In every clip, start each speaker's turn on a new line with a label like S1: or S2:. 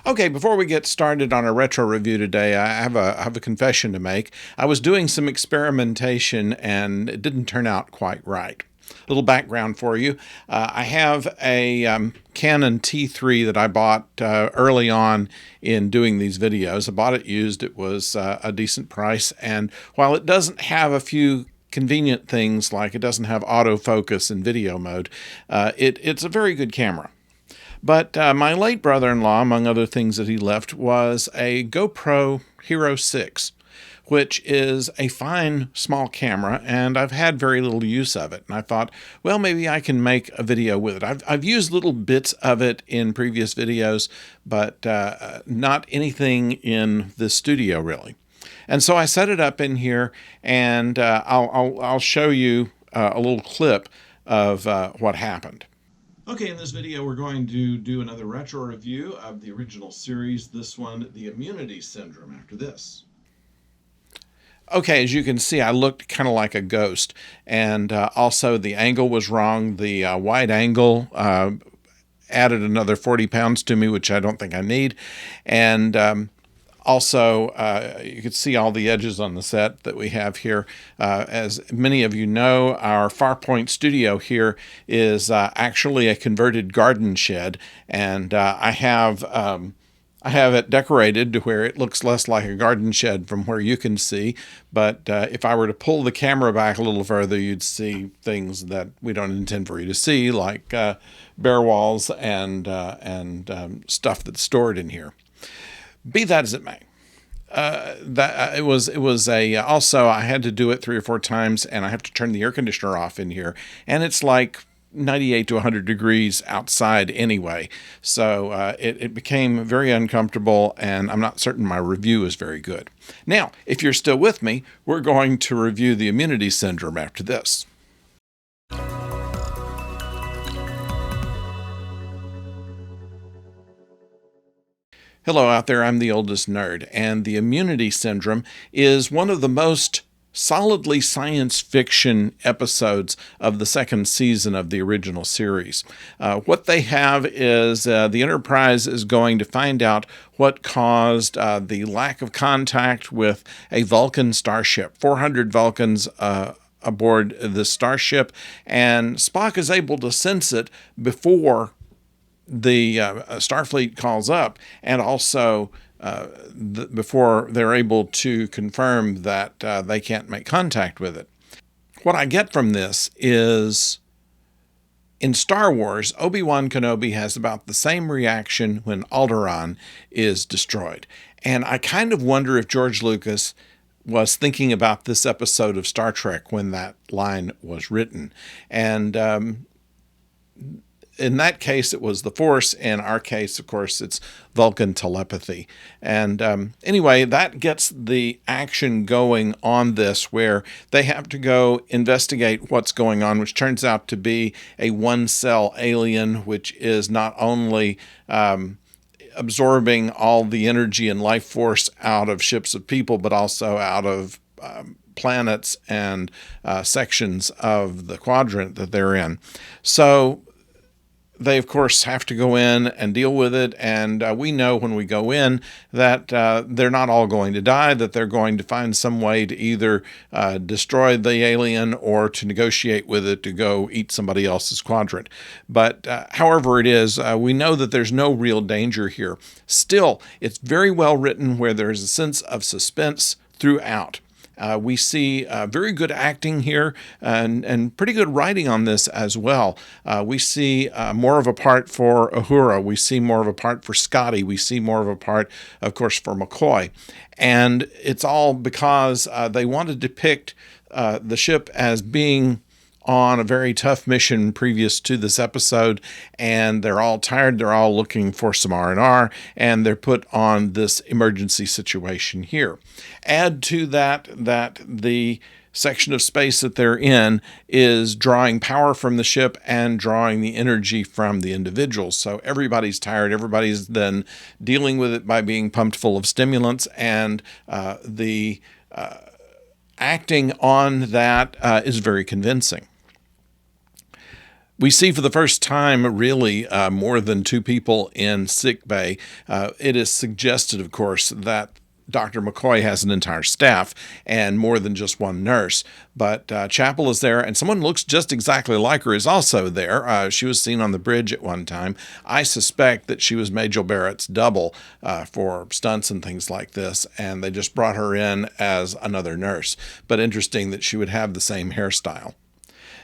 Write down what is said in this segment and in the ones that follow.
S1: Okay, before we get started on a retro review today, I have a confession to make. I was doing some experimentation and it didn't turn out quite right. A little background for you. I have a Canon T3 that I bought early on in doing these videos. I bought it used. It was a decent price. And while it doesn't have a few convenient things, like it doesn't have autofocus in video mode, it's a very good camera. But my late brother-in-law, among other things that he left, was a GoPro Hero 6, which is a fine small camera, and I've had very little use of it. And I thought, well, maybe I can make a video with it. I've used little bits of it in previous videos, but not anything in the studio, really. And so I set it up in here, and I'll show you a little clip of what happened. Okay, in this video we're going to do another retro review of the original series, this one, The Immunity Syndrome, after this. Okay, as you can see, I looked kind of like a ghost, and also the angle was wrong. The wide angle added another 40 pounds to me, which I don't think I need, and also, you can see all the edges on the set that we have here. As many of you know, our Farpoint studio here is actually a converted garden shed, and I have it decorated to where it looks less like a garden shed from where you can see. But if I were to pull the camera back a little further, you'd see things that we don't intend for you to see, like bare walls and stuff that's stored in here. Be that as it may, it was also I had to do it 3 or 4 times, and I have to turn the air conditioner off in here, and it's like 98 to 100 degrees outside anyway, so it became very uncomfortable, and I'm not certain my review is very good. Now, if you're still with me, we're going to review the Immunity Syndrome after this. Hello out there, I'm the oldest nerd, and the Immunity Syndrome is one of the most solidly science fiction episodes of the second season of the original series. What they have is the Enterprise is going to find out what caused the lack of contact with a Vulcan starship, 400 Vulcans aboard the starship, and Spock is able to sense it before the Starfleet calls up, and also before they're able to confirm that they can't make contact with it. What I get from this is, in Star Wars, Obi-Wan Kenobi has about the same reaction when Alderaan is destroyed. And I kind of wonder if George Lucas was thinking about this episode of Star Trek when that line was written. And in that case, it was the Force. In our case, of course, it's Vulcan telepathy. And anyway, that gets the action going on this, where they have to go investigate what's going on, which turns out to be a one-cell alien, which is not only absorbing all the energy and life force out of ships of people, but also out of planets and sections of the quadrant that they're in. So they, of course, have to go in and deal with it, and we know when we go in that they're not all going to die, that they're going to find some way to either destroy the alien or to negotiate with it to go eat somebody else's quadrant. But however it is, we know that there's no real danger here. Still, it's very well written, where there's a sense of suspense throughout. We see very good acting here and pretty good writing on this as well. We see more of a part for Uhura. We see more of a part for Scotty. We see more of a part, of course, for McCoy. And it's all because they want to depict the ship as being on a very tough mission previous to this episode, and they're all tired. They're all looking for some R&R, and they're put on this emergency situation here. Add to that the section of space that they're in is drawing power from the ship and drawing the energy from the individuals. So everybody's tired. Everybody's then dealing with it by being pumped full of stimulants, and the acting on that is very convincing. We see for the first time, really, more than two people in sick bay. It is suggested, of course, that Dr. McCoy has an entire staff and more than just one nurse. But Chapel is there, and someone looks just exactly like her is also there. She was seen on the bridge at one time. I suspect that she was Majel Barrett's double for stunts and things like this, and they just brought her in as another nurse. But interesting that she would have the same hairstyle.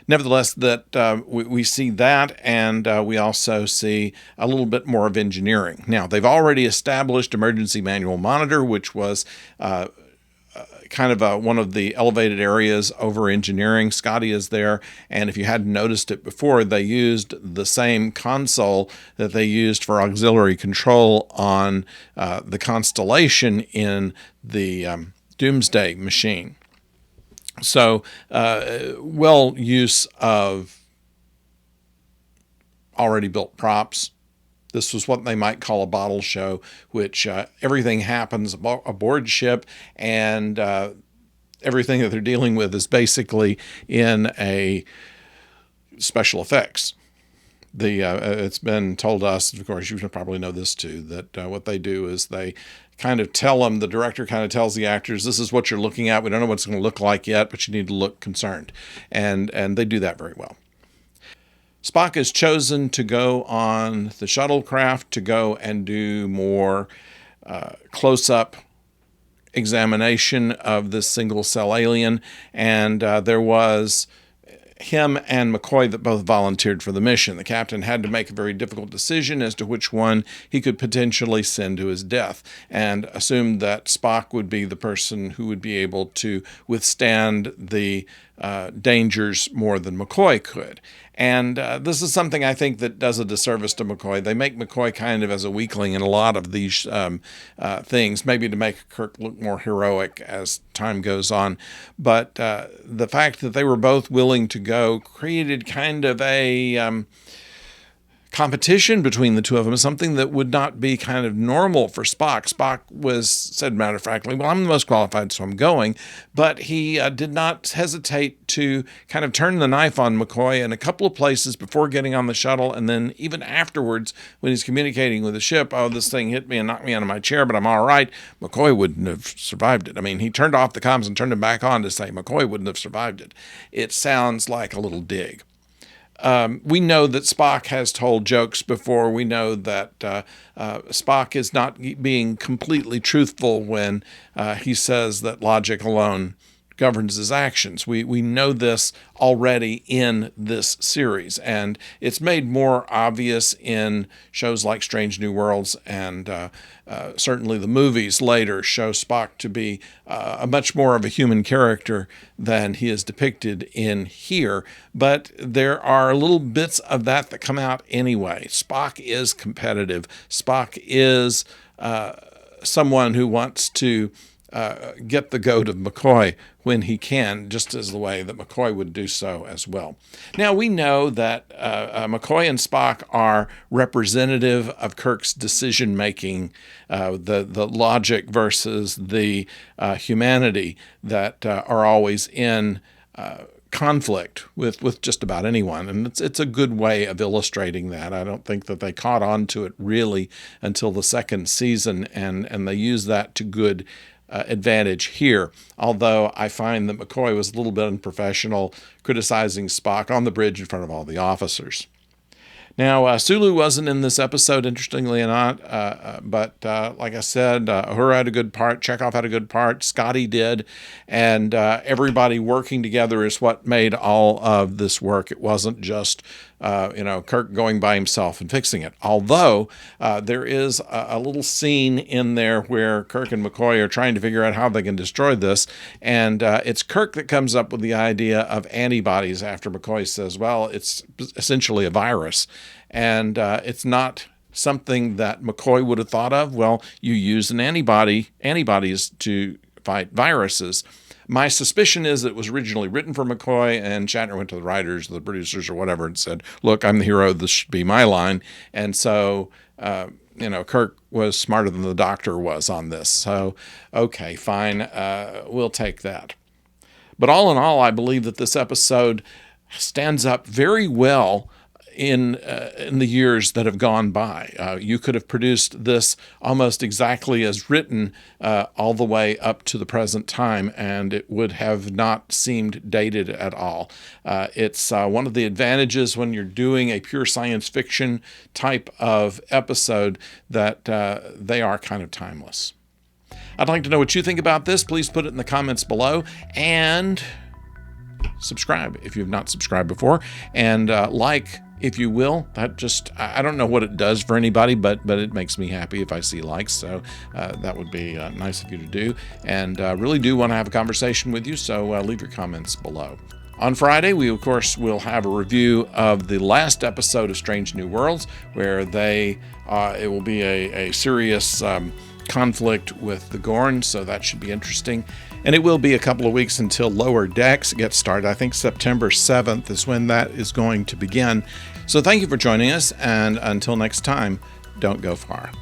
S1: Nevertheless, that we see that, and we also see a little bit more of engineering. Now, they've already established emergency manual monitor, which was kind of one of the elevated areas over engineering. Scotty is there, and if you hadn't noticed it before, they used the same console that they used for auxiliary control on the Constellation in the Doomsday machine. So, well use of already built props. This was what they might call a bottle show, which everything happens aboard ship, and everything that they're dealing with is basically in a special effects. It's been told us, of course, you probably know this too, that what they do is they kind of tell them, the director kind of tells the actors, this is what you're looking at. We don't know what it's going to look like yet, but you need to look concerned. And they do that very well. Spock is chosen to go on the shuttlecraft to go and do more close-up examination of this single-cell alien. And there was him and McCoy that both volunteered for the mission. The captain had to make a very difficult decision as to which one he could potentially send to his death, and assumed that Spock would be the person who would be able to withstand the dangers more than McCoy could. And this is something I think that does a disservice to McCoy. They make McCoy kind of as a weakling in a lot of these things, maybe to make Kirk look more heroic as time goes on. But the fact that they were both willing to go created kind of a competition between the two of them, something that would not be kind of normal for Spock. Spock said matter of factly, well, I'm the most qualified, so I'm going. But he did not hesitate to kind of turn the knife on McCoy in a couple of places before getting on the shuttle, and then even afterwards when he's communicating with the ship, oh, this thing hit me and knocked me out of my chair, but I'm all right. McCoy wouldn't have survived it. I mean, he turned off the comms and turned them back on to say McCoy wouldn't have survived it. It sounds like a little dig. We know that Spock has told jokes before. We know that Spock is not being completely truthful when he says that logic alone governs his actions. We know this already in this series, and it's made more obvious in shows like Strange New Worlds, and certainly the movies later show Spock to be a much more of a human character than he is depicted in here. But there are little bits of that come out anyway. Spock is competitive. Spock is someone who wants to get the goat of McCoy when he can, just as the way that McCoy would do so as well. Now, we know that McCoy and Spock are representative of Kirk's decision-making, the logic versus the humanity that are always in conflict with just about anyone. And it's a good way of illustrating that. I don't think that they caught on to it really until the second season, and they use that to good advantage here, although I find that McCoy was a little bit unprofessional, criticizing Spock on the bridge in front of all the officers. Now, Sulu wasn't in this episode, interestingly enough, but like I said, Uhura had a good part, Chekhov had a good part, Scotty did, and everybody working together is what made all of this work. It wasn't just Kirk going by himself and fixing it. Although there is a little scene in there where Kirk and McCoy are trying to figure out how they can destroy this, and it's Kirk that comes up with the idea of antibodies after McCoy says, well, it's essentially a virus, and it's not something that McCoy would have thought of. Well, you use antibodies to fight viruses. My suspicion is that it was originally written for McCoy, and Shatner went to the writers, the producers, or whatever, and said, look, I'm the hero, this should be my line. And so, Kirk was smarter than the doctor was on this. So, okay, fine, we'll take that. But all in all, I believe that this episode stands up very well in the years that have gone by. You could have produced this almost exactly as written all the way up to the present time, and it would have not seemed dated at all. It's one of the advantages when you're doing a pure science fiction type of episode that they are kind of timeless. I'd like to know what you think about this. Please put it in the comments below, and subscribe if you've not subscribed before, and like if you will. That just, I don't know what it does for anybody, but it makes me happy if I see likes, so that would be nice of you to do, and really do want to have a conversation with you, so leave your comments below. On Friday, we of course will have a review of the last episode of Strange New Worlds, where it will be a serious conflict with the Gorn, so that should be interesting. And it will be a couple of weeks until Lower Decks gets started. I think September 7th is when that is going to begin. So thank you for joining us, and until next time, don't go far.